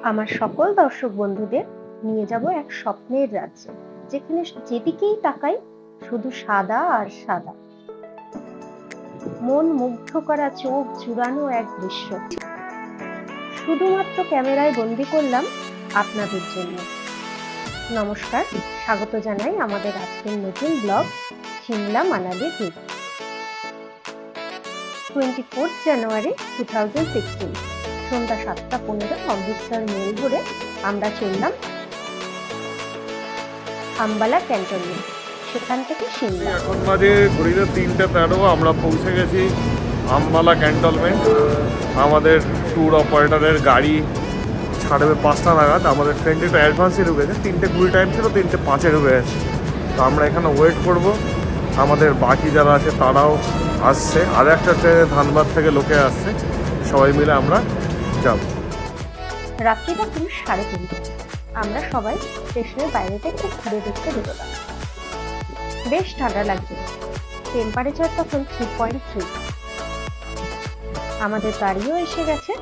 আমার সকল দর্শক বন্ধুদের নিয়ে যাব এক স্বপ্নের রাজ্যে, যেখানে যেদিকেই তাকাই শুধু সাদা আর সাদা। মন মুগ্ধ করা, চোখ জুড়ানো এক দৃশ্য শুধুমাত্র ক্যামেরায় বন্দি করলাম আপনাদের জন্য। নমস্কার, স্বাগত জানাই আমাদের আজকের নতুন ব্লগ সিমলা মানালি ট্যুর। 24 জানুয়ারি 2016 সন্ধ্যা 7:15 অমৃতসর মেল ধরে আমরা চললাম আম্বালা ক্যান্টনমেন্ট, সেখান থেকে সিমলা। এখন বাজে ঘড়িতে 3:13, আমরা পৌঁছে গেছি আম্বালা ক্যান্টনমেন্ট। আমাদের ট্যুর অপারেটরের গাড়ি ছাড়বে 5টা নাগাদ। আমাদের ট্রেনটি একটু অ্যাডভান্সে ঢুকেছে, 3:20 টাইম ছিল, 3:05 ঢুকে গেছে। তো আমরা এখানে ওয়েট করব। আমাদের বাকি যারা আছে তারাও আসছে, আর একটা ট্রেনে ধানবাদ থেকে লোকে আসছে, সবাই মিলে আমরা যাব। রাত্রিটা পুরো 3:30। আমরা সবাই স্টেশনের বাইরেটা একটু ঘুরে দেখতে বেরোলাম। বেশ ঠান্ডা লাগছে, টেম্পারেচার তখন 3.3। আমাদের গাড়িও এসে গেছে।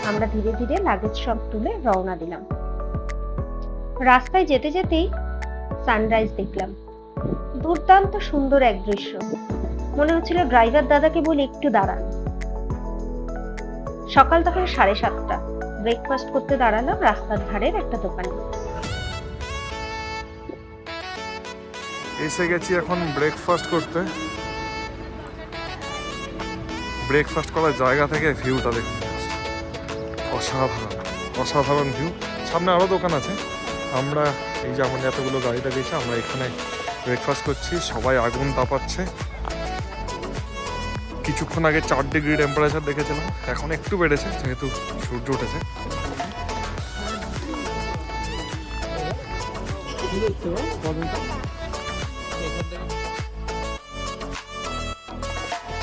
আমরা ধীরে ধীরে লাগেজ সব তুলে রওনা দিলাম। রাস্তায় যেতে যেতেই সানরাইজ দেখলাম। দুর্দান্ত সুন্দর এক দৃশ্য। মনে হচ্ছিল ড্রাইভার দাদাকে বলে একটু দাঁড়ান। সকাল তখন 7:30। ব্রেকফাস্ট করতে দাঁড়ালাম রাস্তার ধারের একটা দোকানে। এসে গেছি এখন ব্রেকফাস্ট করতে। ব্রেকফাস্ট করার জায়গা থেকে ভিউটা দেখুন, অসাধারণ অসাধারণ ভিউ। সামনে আরও দোকান আছে। আমরা এই যে আমাদের এতগুলো গাড়িটা গেছে, আমরা এখানে ব্রেকফাস্ট করছি। সবাই আগুন তাপাচ্ছে। কিছুক্ষণ আগে 4 ডিগ্রি টেম্পারেচার দেখেছিলাম, এখন একটু বেড়েছে যেহেতু সূর্য উঠেছে।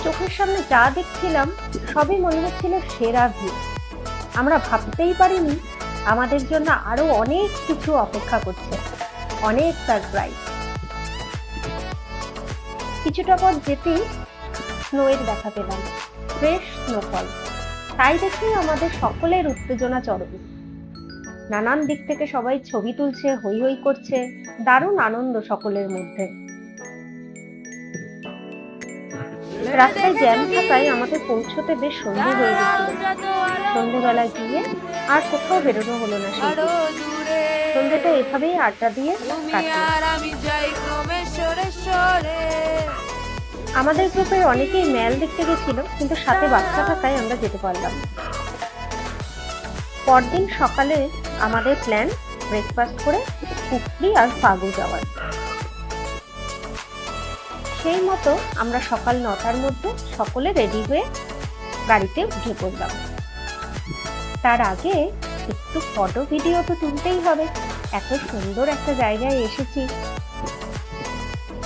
চোখের সামনে যা দেখছিলাম সবই মনে হচ্ছিল সেরা ভিউ। আমরা ভাবতেই পারিনি আমাদের জন্য আরো অনেক কিছু অপেক্ষা করছে, অনেক সারপ্রাইজ। কিছুটা পথ যেতেই স্নোয়ের দেখা পেলাম, ফ্রেশ স্নোফল। তাই দেখেই আমাদের সকলের উত্তেজনা চরমে। নানান দিক থেকে সবাই ছবি তুলছে, হই হই করছে, দারুণ আনন্দ সকলের মধ্যে। রাস্তায় জ্যাম থাকায় আমাদের পৌঁছতে বেশ সন্ধে হয়ে গেছিল। সন্ধ্যেবেলায় গিয়ে আর কোথাও বেরোনো হলো না। সেই সন্ধ্যেটা এভাবেই আড্ডা দিয়ে কাটলো। আমাদের গ্রুপের অনেকেই মেল দেখতে গেছিল, কিন্তু সাথে বাচ্চা থাকায় আমরা যেতে পারলাম। পরদিন সকালে আমাদের প্ল্যান ব্রেকফাস্ট করে কুফরি আর ফাগু যাওয়ার। সেই মতো আমরা সকাল 9টার মধ্যে সকলে রেডি হয়ে গাড়িতে উঠে পড়লাম। তার আগে একটু ফটো ভিডিও তো তুলতেই হবে, এত সুন্দর একটা জায়গায় এসেছি।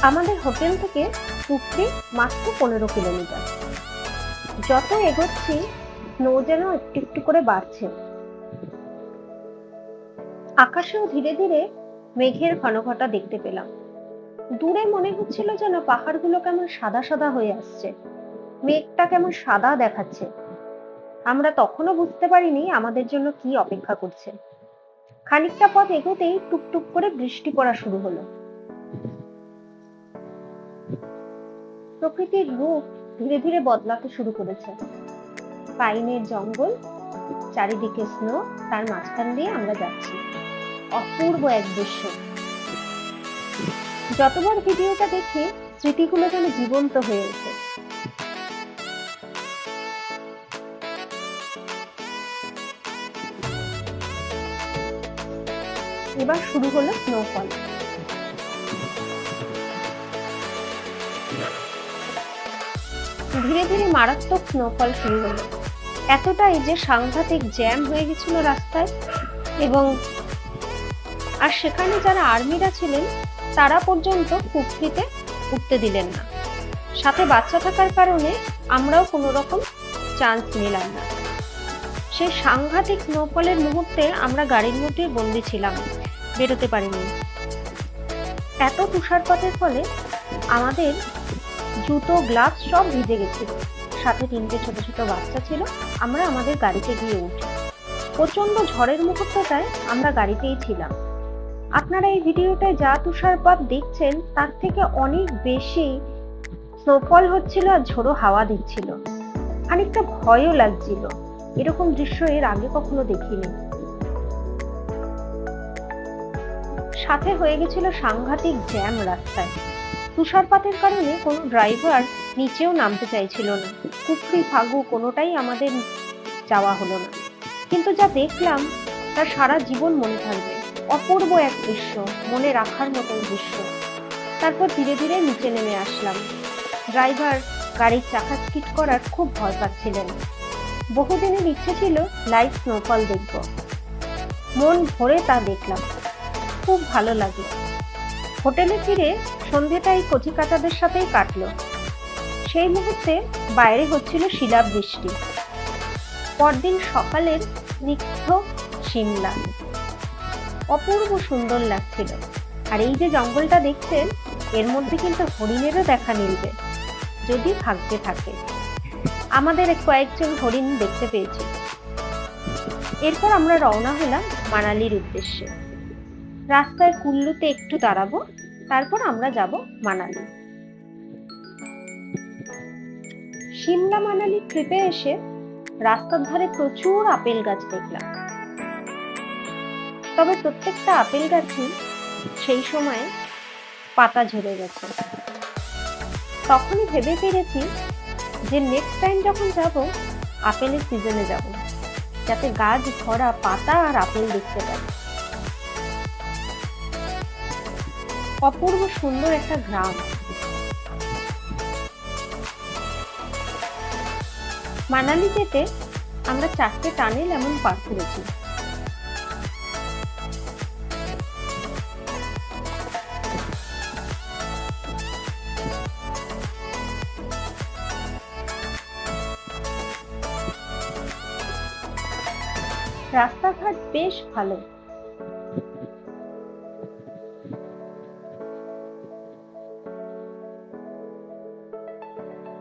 আমাদের হোটেল থেকে কুফরি মাত্র 15 কিলোমিটার। যত এগোচ্ছি স্নো যেন একটু একটু করে বাড়ছে। আকাশেও ধীরে ধীরে মেঘের ঘনঘটা দেখতে পেলাম। দূরে মনে হচ্ছিল যেন পাহাড়গুলো কেমন সাদা সাদা হয়ে আসছে, মেঘটা কেমন সাদা দেখাচ্ছে। আমরা তখনও বুঝতে পারিনি আমাদের জন্য কি অপেক্ষা করছে। খানিকটা পথ এগোতেই টুকটুক করে বৃষ্টি পড়া শুরু হলো। প্রকৃতির রূপ ধীরে ধীরে বদলাতে শুরু করেছে। পাইনের জঙ্গল, চারিদিকে স্নো, তার মাঝখান দিয়ে আমরা যাচ্ছি। অপূর্ব এক দৃশ্য। যতবার ভিডিওটা দেখি স্মৃতিগুলো যেন জীবন্ত হয়ে ওঠে। এবার শুরু হলো স্নোফল। ধীরে ধীরে মারাত্মক স্নোফল শুরু হলো, এতটাই যে সাংঘাতিক জ্যাম হয়ে গেছিল রাস্তায়। এবং আর সেখানে যারা আর্মিরা ছিলেন তারা পর্যন্ত কুফরিতে উঠতে দিলেন না। সাথে বাচ্চা থাকার কারণে আমরাও কোনো রকম চান্স নিলাম না। সেই সাংঘাতিক স্নোফলের মুহূর্তে আমরা গাড়ির মধ্যে বন্দি ছিলাম, বেরোতে পারিনি। এত তুষারপাতের ফলে আমাদের জুতো, গ্লাভস সব ভিজে গেছিল। সাথে 3টে ছোট ছোট বাচ্চা ছিল। আমরা আমাদের গাড়িতে গিয়ে উঠি। প্রচন্ড ঝড়ের মুহূর্তটায় আমরা গাড়িতেই ছিলাম। আপনারা এই ভিডিওটায় যা তুষারপাত দেখছেন তার থেকে অনেক বেশি স্নোফল হচ্ছিল আর ঝোড়ো হাওয়া দিচ্ছিল। খানিকটা ভয়ও লাগছিল, এরকম দৃশ্য এর আগে কখনো দেখিনি। সাথে হয়ে গেছিল সাংঘাতিক জ্যাম রাস্তায়। তুষারপাতের কারণে কোনো ড্রাইভার নিচেও নামতে চাইছিল না। কুফরি ফাগু কোনোটাই আমাদের যাওয়া হলো না, কিন্তু যা দেখলাম তা সারা জীবন মনে থাকবে। অপূর্ব এক দৃশ্য, মনে রাখার মতো দৃশ্য। তারপর ধীরে ধীরে নিচে নেমে আসলাম। ড্রাইভার গাড়ির চাকা স্কিড করার খুব ভয় পাচ্ছিলেন। বহুদিনের ইচ্ছে ছিল লাইভ স্নোফল দেখব, মন ভরে তা দেখলাম, খুব ভালো লাগলো। হোটেলে ফিরে সন্ধ্যেটা এই কচিকাচাদের সাথেই কাটলো। সেই মুহূর্তে বাইরে হচ্ছিল শিলাবৃষ্টি। পরদিন সকালের স্নিগ্ধ সিমলা অপূর্ব সুন্দর লাগছিল। আর এই যে জঙ্গলটা দেখছেন, এর মধ্যে কিন্তু হরিণেরও দেখা মিলবে যদি ভাগ্যে থাকে। আমাদের কয়েকজন হরিণ দেখতে পেয়েছি। এরপর আমরা রওনা হলাম মানালির উদ্দেশ্যে। রাস্তায় কুল্লুতে একটু দাঁড়াবো, তারপর আমরা যাব মানালি। সিমলা মানালি ট্রিপে এসে রাস্তার ধারে প্রচুর আপেল গাছ দেখলাম। তবে প্রত্যেকটা আপেল গাছই সেই সময় পাতা ঝরে গেছে। তখনই ভেবে পেরেছি যে নেক্সট টাইম যখন যাব, আপেলের সিজনে যাব, যাতে গাছ ভরা পাতা আর আপেল দেখতে পাই। অপূর্ব সুন্দর একটা গ্রাম। মানালি যেতে আমরা 4টে টানেল এমন পার করেছি। রাস্তাঘাট বেশ ভালো।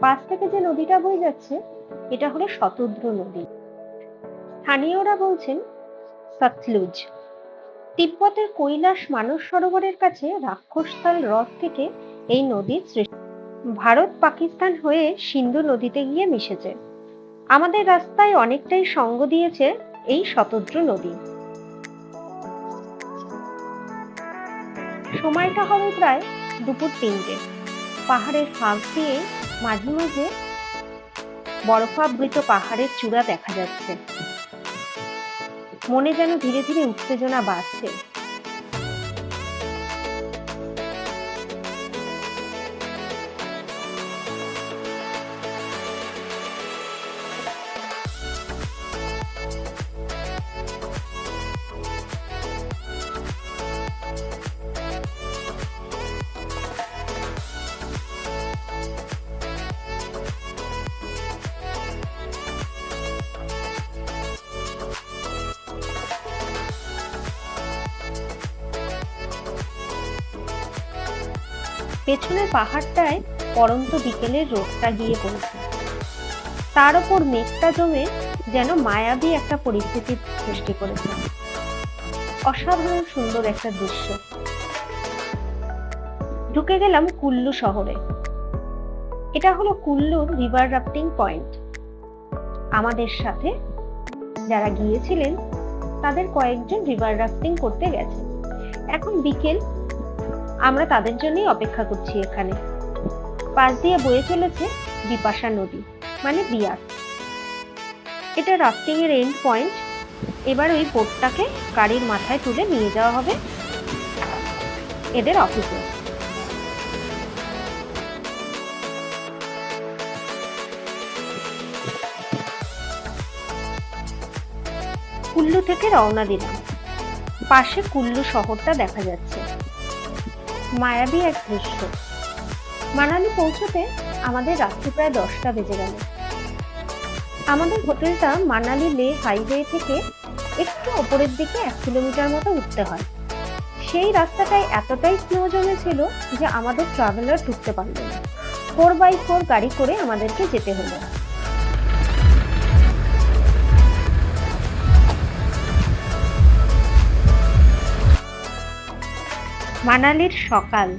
পাশ থেকে যে নদীটা বয়ে যাচ্ছে, এটা হলো শতদ্রু নদী। স্থানীয়রা বলছেন সতলুজ। তিব্বতের কৈলাস মানস সরোবরের কাছে রাক্ষসতাল হ্রদ থেকে এই নদীর সৃষ্টি। ভারত পাকিস্তান হয়ে সিন্ধু নদীতে গিয়ে মিশেছে। আমাদের রাস্তায় অনেকটাই সঙ্গ দিয়েছে এই শতদ্রু নদী। সময়টা হবে প্রায় দুপুর 3টে। পাহাড়ের ফাঁক দিয়ে মাঝে মাঝে বরফাবৃত পাহাড়ের চূড়া দেখা যাচ্ছে। মনে যেন ধীরে ধীরে উত্তেজনা বাড়ছে। পেছনের পাহাড়টায় পরন্ত বিকেলের রোদটা গিয়ে পড়েছে। তার উপর মেঘটা জমে যেন মায়াবী একটা পরিস্থিতির সৃষ্টি করেছে। অসাধারণ সুন্দর একটা দৃশ্য। ঢুকে গেলাম কুল্লু শহরে। এটা হলো কুল্লুর রিভার রাফটিং পয়েন্ট। আমাদের সাথে যারা গিয়েছিলেন তাদের কয়েকজন রিভার রাফটিং করতে গেছে। এখন বিকেল, আমরা তাদের জন্যই অপেক্ষা করছি এখানে। পাশ দিয়ে বয়ে চলেছে বিপাশা নদী, মানে বিয়াস। এটা রাফটিং এর এন্ড পয়েন্ট। এবার ওই বোটটাকে গাড়ির মাথায় তুলে নিয়ে যাওয়া হবে এদের অফিসে। কুল্লু থেকে রওনা দিলাম। পাশে কুল্লু শহরটা দেখা যাচ্ছে। মায়াবী এক দৃশ্য। মানালি পৌঁছতে আমাদের রাত্রি প্রায় 10টা বেজে গেল। আমাদের হোটেলটা মানালি লে হাইওয়ে থেকে একটু ওপরের দিকে 1 কিলোমিটার মতো উঠতে হয়। সেই রাস্তাটায় এতটাই স্নো জমেছিল যে আমাদের ট্রাভেলার ঢুকতে পারল না। 4x4 গাড়ি করে আমাদেরকে যেতে হলো। মানালির সকাল।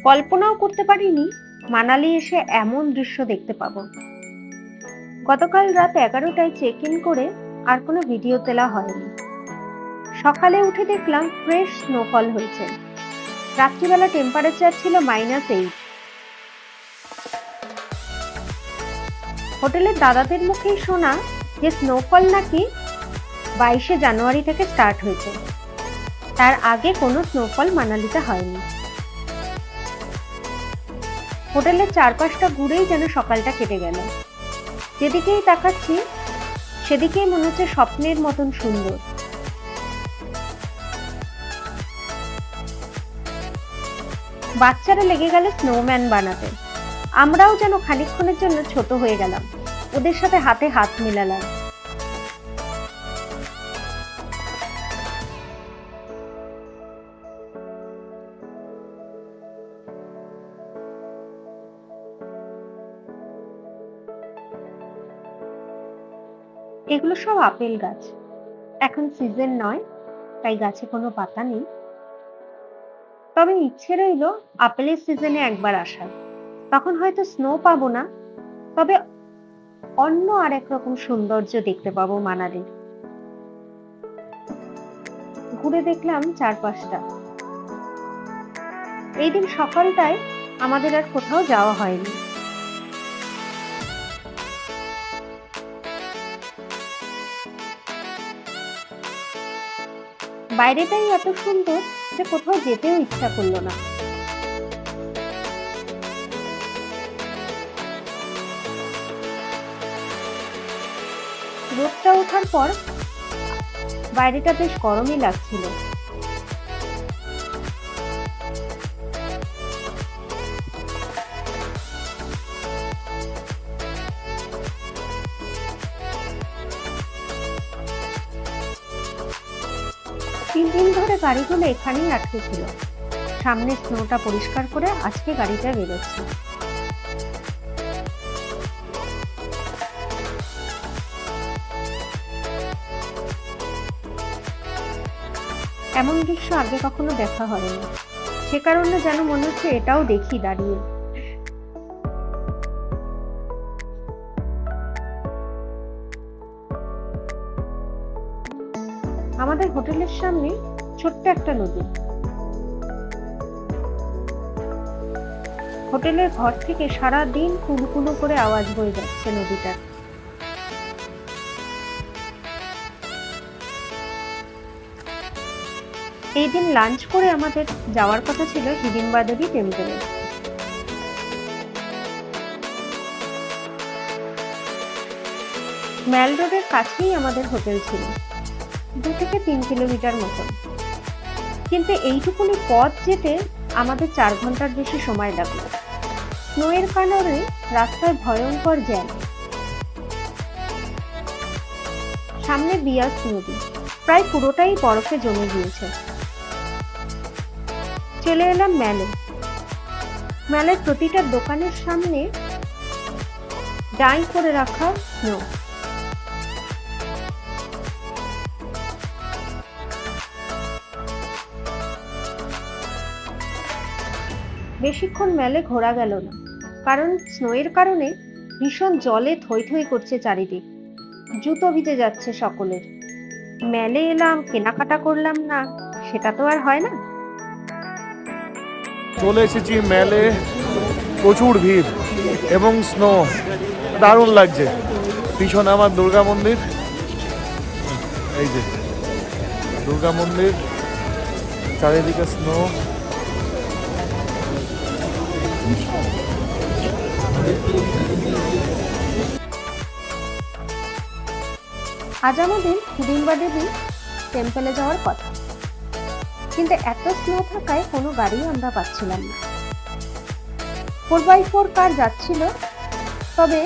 কল্পনাও করতে পারিনি মানালি এসে এমন দৃশ্য দেখতে পাবো। গতকাল রাত 11টায় চেক ইন করে আর কোনো ভিডিও তোলা হয়নি। সকালে উঠে দেখলাম ফ্রেশ স্নোফল হয়েছে। রাত্রিবেলা টেম্পারেচার ছিল -8। হোটেলের দাদাদের মুখেই শোনা যে স্নোফল নাকি 22শে জানুয়ারি থেকে স্টার্ট হয়েছে। তার আগে কোনো স্নোফল মানালিতে হয়নি। হোটেলের চারপাশটা ঘুরেই যেন সকালটা কেটে গেল। যেদিকেই তাকাচ্ছি সেদিকেই মনে হচ্ছে স্বপ্নের মতন সুন্দর। বাচ্চারা লেগে গেল স্নোম্যান বানাতে। আমরাও যেন খানিকক্ষণের জন্য ছোট হয়ে গেলাম, ওদের সাথে হাতে হাত মিলালাম। এগুলো সব আপেল গাছ। এখন সিজন নয়, তাই গাছে কোনো পাতা নেই। তবে ইচ্ছে রইল আপেলের সিজনে একবার আসার। তখন হয়তো স্নো পাবো না, তবে অন্য আরেক রকম সৌন্দর্য দেখতে পাবো মানালির। ঘুরে দেখলাম চারপাশটা। এই দিন সকালটায় আমাদের আর কোথাও যাওয়া হয়নি। বাইরেটাই এত সুন্দর যে কোথাও যেতেও ইচ্ছা করলো না। রোদটা ওঠার পর বাইরেটা বেশ গরমই লাগছিল। তিন দিন ধরে গাড়িগুলো এখানেই আটকে ছিল। সামনে স্নোটা পরিষ্কার করে আজকে গাড়িটা বেরোচ্ছে। এমন দৃশ্য আগে কখনো দেখা হয়নি, সে কারণে যেন মনে হচ্ছে এটাও দেখি দাঁড়িয়ে। আমাদের হোটেলের সামনে ছোট্ট একটা নদী। হোটেলের ঘর থেকে সারা দিন কুলুকুলু করে আওয়াজ বয়ে যাচ্ছে নদীটার। এই দিন লাঞ্চ করে আমাদের যাওয়ার কথা ছিল হিডিম্বা দেবী টেম্পলে। ম্যাল রোডের কাছেই আমাদের হোটেল ছিল, 2 থেকে 3 কিলোমিটার মতন। কিন্তু এইটুকুনি পথ যেতে আমাদের 4 ঘন্টার বেশি সময় লাগলো। স্নোয়ের কারণে রাস্তায় ভয়ঙ্কর জ্যাম। সামনে বিয়াস নদী, প্রায় পুরোটাই বরফে জমে গিয়েছে। চলে এলাম ম্যালে। ম্যালের প্রতিটা দোকানের সামনে ডাই করে রাখা স্নো। বেশিক্ষণ ম্যালে ঘোরা গেল না, কারণ স্নোয়ের কারণে ভীষণ জলে থই থই করছে চারিদিক। জুতো ভিজে যাচ্ছে সকলের। ম্যালে এলাম, কেনাকাটা করলাম না, সেটা তো আর হয় না। চলে এসেছি ম্যালে, প্রচুর ভিড় এবং স্নো, দারুণ লাগছে। পিছনে আমার দুর্গা মন্দির, এই যে দুর্গা মন্দির, চারিদিকে স্নো। আজ আমাদের হিডিম্বা দেবী টেম্পলে যাওয়ার কথা, কিন্তু এত স্নো থাকায় কোনো গাড়ি আমরা পাচ্ছিলাম না। 4x4 কার যাচ্ছিল, তবে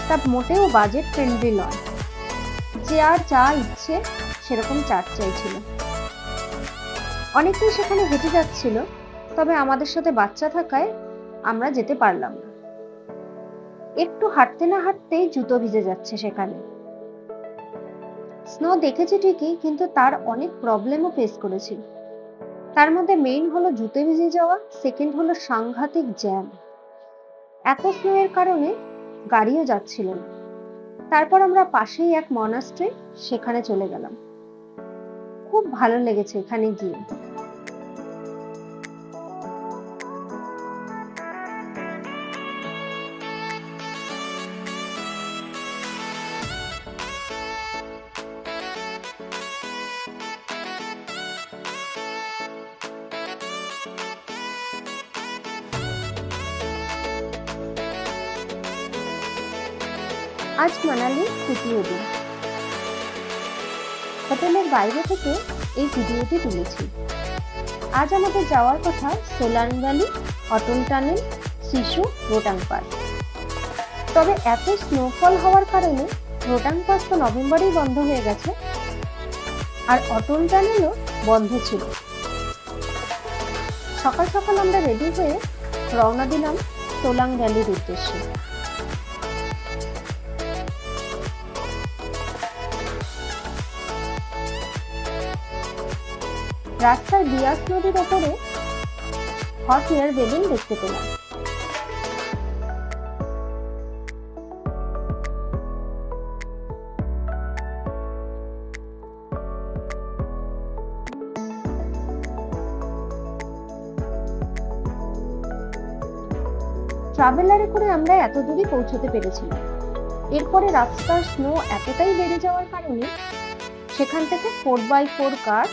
তা মোটেও বাজেট ফ্রেন্ডলি নয়। যে আর যা ইচ্ছে সেরকম চার্জ চাইছিল। অনেকেই সেখানে হেঁটে যাচ্ছিল, তবে আমাদের সাথে বাচ্চা থাকায় আমরা যেতে পারলাম না। একটু হাঁটতে না হাঁটতেই জুতো ভিজে যাচ্ছে সেখানে। স্নো দেখেছি ঠিকই, কিন্তু তার অনেক প্রবলেমও ফেস করেছি। তার মধ্যে মেইন হলো জুতে ভিজে যাওয়া, সেকেন্ড হলো সাংঘাতিক জ্যাম। এত স্নোয়ের কারণে গাড়িও যাচ্ছিল না। তারপর আমরা পাশেই এক মনাস্ট্রি, সেখানে চলে গেলাম। খুব ভালো লেগেছে এখানে গিয়ে। আজ মানালির তৃতীয় দিন। হোটেলের বাইরে থেকে এই ভিডিওটি তুলেছি। আজ আমাদের যাওয়ার কথা সোলাং ভ্যালি, অটল টানেল, শিশু, রোটাং পাস। তবে এত স্নোফল হওয়ার কারণে রোটাং পাস তো নভেম্বরেই বন্ধ হয়ে গেছে, আর অটল টানেলও বন্ধ ছিল। সকাল সকাল আমরা রেডি হয়ে রওনা দিলাম সোলাং ভ্যালির উদ্দেশ্যে। রাস্তায় বিয়াস নদীর ওপরে হট এয়ার বেলুন দেখতে পেলাম। ট্রাভেলারে করে আমরা এত দূরে পৌঁছতে পেরেছিলাম। এরপরে রাস্তার স্নো এতটাই বেড়ে যাওয়ার কারণে সেখান থেকে 4x4 কার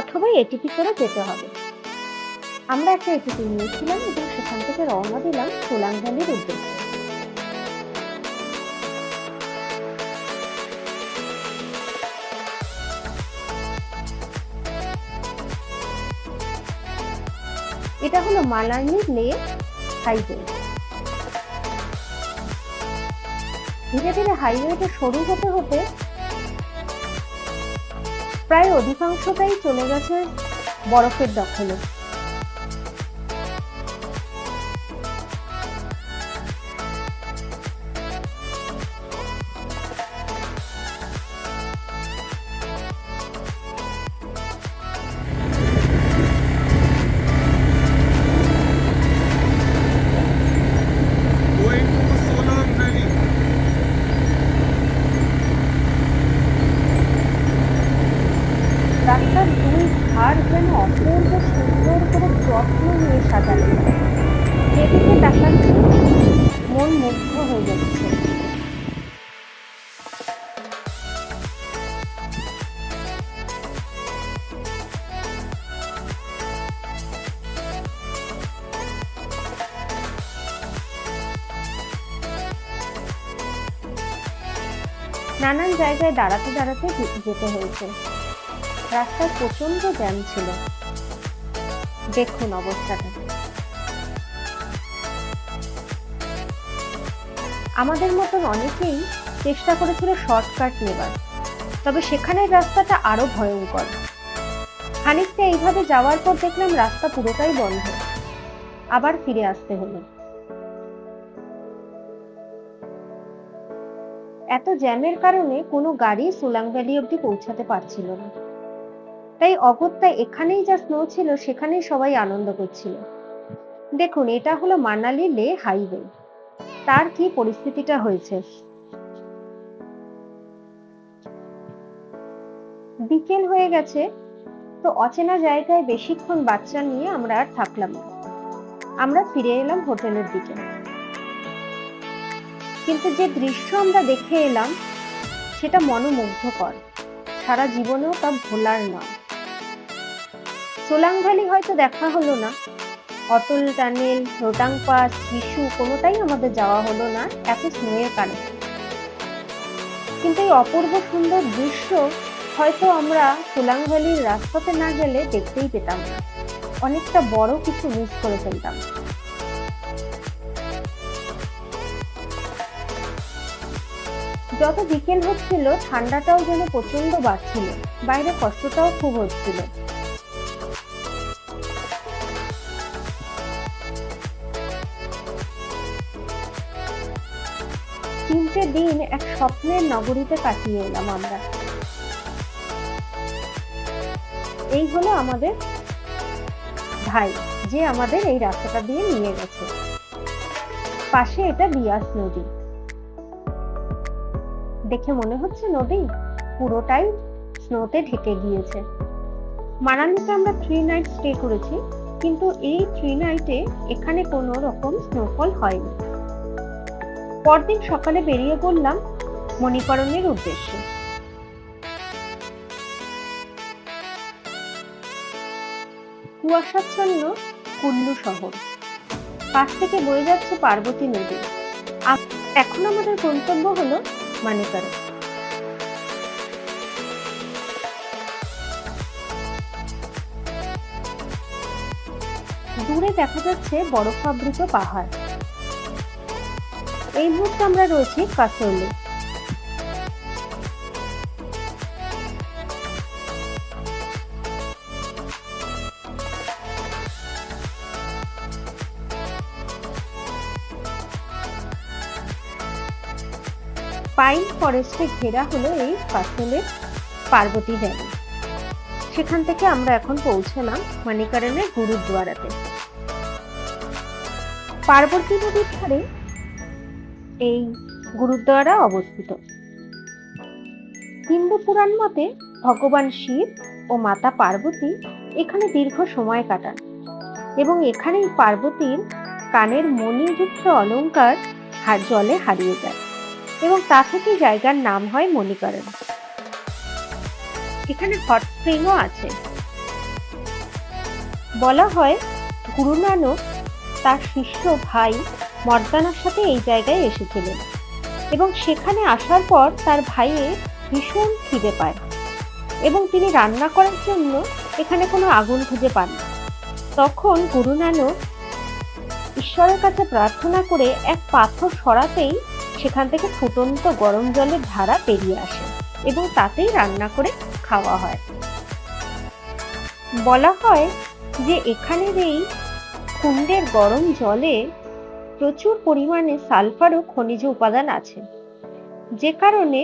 অথবা এটিপি করে যেতে হবে। আমরা একটা এটিপি নিয়েছিলাম এবং সেখান থেকে রওনা দিলাম সোলাং ভ্যালির উদ্দেশ্যে। এটা হলো মানালি লে হাইওয়ে। ধীরে ধীরে হাইওয়েটা সরু হতে হতে প্রায় অধিকাংশটাই চলে গেছে বরফের দখলে। রাস্তার দুই ধার যেন অপূর্ব সুন্দর করে যত্ন নিয়ে সাজানো, যেদিকে তাকাচ্ছি মন মুগ্ধ হয়ে যাচ্ছে। নানান জায়গায় দাঁড়াতে দাঁড়াতে যেতে হয়েছে। রাস্তায় প্রচন্ড জ্যাম ছিল, দেখুন অবস্থাটা। আমাদের মতন অনেকেই চেষ্টা করেছিল শর্টকাট নেবার, তবে সেখানের রাস্তাটা আরো ভয়ঙ্কর। খানিকটা এইভাবে যাওয়ার পর দেখলাম রাস্তা পুরোটাই বন্ধ, আবার ফিরে আসতে হলো। এত জ্যামের কারণে কোনো গাড়ি সোলাং ভ্যালি অব্দি পৌঁছাতে পারছিল না। তাই অগত্যা এখানেই যা স্নো ছিল সেখানেই সবাই আনন্দ করছিল। দেখুন, এটা হলো মানালি লে হাইওয়ে। তার কি পরিস্থিতিটা হয়েছে। বিকেল হয়ে গেছে, তো অচেনা জায়গায় বেশিক্ষণ বাচ্চা নিয়ে আমরা আর থাকলাম না। আমরা ফিরে এলাম হোটেলের দিকে। কিন্তু যে দৃশ্য আমরা দেখে এলাম সেটা মনোমুগ্ধকর, সারা জীবনেও তা ভোলার নয়। সোলাং ভ্যালি হয়তো দেখা হলো না, অটল টানেল, রোটাং পাস, শিশু কোনোটাই আমাদের যাওয়া হলো না এত স্নোয়ের কারণে। কিন্তু এই অপূর্ব সুন্দর দৃশ্য হয়তো আমরা সোলাং ভ্যালির রাস্তাতে না গেলে দেখতেই পেতাম না। অনেকটা বড় কিছু মিস করে ফেলতাম। যত বিকেল হচ্ছিল ঠান্ডাটাও যেন প্রচন্ড বাড়ছিল, বাইরে কষ্টটাও খুব হচ্ছিল। তিনটে দিন এক স্বপ্নের নগরীতে কাটিয়ে এলাম আমরা। এই হলো আমাদের ভাই, যে আমাদের এই রাস্তাটা দিয়ে নিয়ে গেছে। পাশে এটা বিয়াস নদী। দেখে মনে হচ্ছে নদী পুরোটাই স্নোতে ঢেকে গিয়েছে। মানালিতে আমরা 3 নাইট স্টে করেছি, কিন্তু এই 3 নাইটে এখানে কোনো রকম স্নোফল হয়নি। পরদিন সকালে বেরিয়ে পড়লাম মণিকরণের উদ্দেশ্যে। কুয়াশাচ্ছন্ন কুল্লু শহর, পাশ থেকে বয়ে যাচ্ছে পার্বতী নদী। এখন আমাদের গন্তব্য হলো মানিকরণ। দূরে দেখা যাচ্ছে বরফাবৃত পাহাড়। এই মুহূর্তে আমরা রয়েছি কাসোলে। পাইন ফরেস্টে ঘেরা হলো এই কাসোলের পার্বতী ভ্যালি। সেখান থেকে আমরা এখন পৌঁছলাম মণিকরণের গুরুদ্বারাতে। পার্বতী নদীর ধারে এই গুরুদ্বারা অবস্থিত। হিন্দু পুরাণ মতে ভগবান শিব ও মাতা পার্বতী এখানে দীর্ঘ সময় কাটান এবং এখানেই পার্বতীর কানের মণিযুক্ত অলংকার জলে হারিয়ে যায় এবং তা থেকে জায়গার নাম হয় মণিকরণ। এখানে হট স্প্রিংও আছে। বলা হয় গুরু নানক তার শিষ্য ভাই মর্দানার সাথে এই জায়গায় এসেছিলেন এবং সেখানে আসার পর তার ভাইয়ের ভীষণ খিদে পায় এবং তিনি রান্না করার জন্য এখানে কোনো আগুন খুঁজে পান না। তখন গুরু নানক ঈশ্বরের কাছে প্রার্থনা করে এক পাথর সরাতেই সেখান থেকে ফুটন্ত গরম জলের ধারা বেরিয়ে আসে এবং তাতেই রান্না করে খাওয়া হয়। বলা হয় যে এখানের এই কুণ্ডের গরম জলে প্রচুর পরিমাণে সালফার ও খনিজ উপাদান আছে, যে কারণে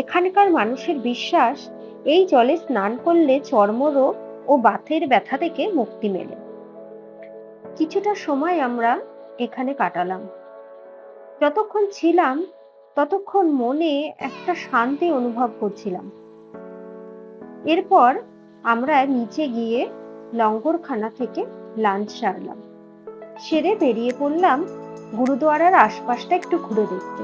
এখানকার মানুষের বিশ্বাস এই জলে স্নান করলে চর্মরোগ ও বাতের ব্যথা থেকে মুক্তি মেলে। কিছুটা সময় আমরা এখানে কাটালাম। যতক্ষণ ছিলাম ততক্ষণ মনে একটা শান্তি অনুভব করছিলাম। এরপর আমরা নিচে গিয়ে লঙ্গরখানা থেকে লাঞ্চ সারলাম। সেরে বেরিয়ে পড়লাম গুরুদুয়ারার আশপাশটা একটু ঘুরে দেখতে।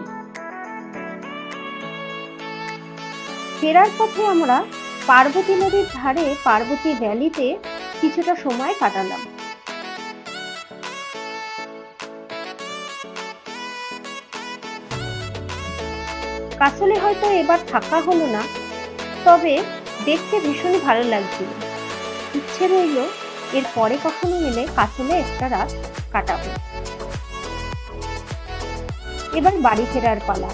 ফেরার পথে আমরা পার্বতী নদীর ধারে পার্বতী ভ্যালিতে কিছুটা সময় কাটালাম। কাসলে হয়তো এবার থাকা হলো না, তবে দেখতে ভীষণই ভালো লাগছিল। ইচ্ছে রইল এর পরে কখনো এলে কাসলে একটা রাত কাটাবো। এবার বাড়ি ফেরার পালা।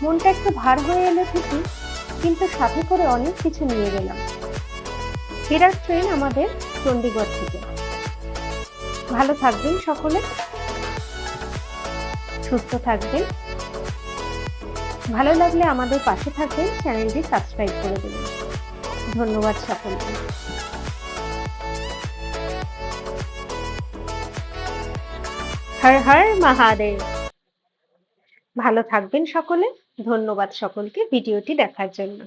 মনটা একটু ভার হয়ে এলো ঠিকই, কিন্তু সাথে করে অনেক কিছু নিয়ে গেলাম। ফেরার ট্রেন আমাদের চণ্ডীগড় থেকে। ভালো থাকবেন সকলে, সুস্থ থাকবেন। ভালো লাগলে আমাদের পাশে থাকবেন, চ্যানেলটি সাবস্ক্রাইব করে দেবেন। ধন্যবাদ সকলকে। হর হর মহাদেব। ভালো থাকবেন সকলে। ধন্যবাদ সকলকে ভিডিওটি দেখার জন্য।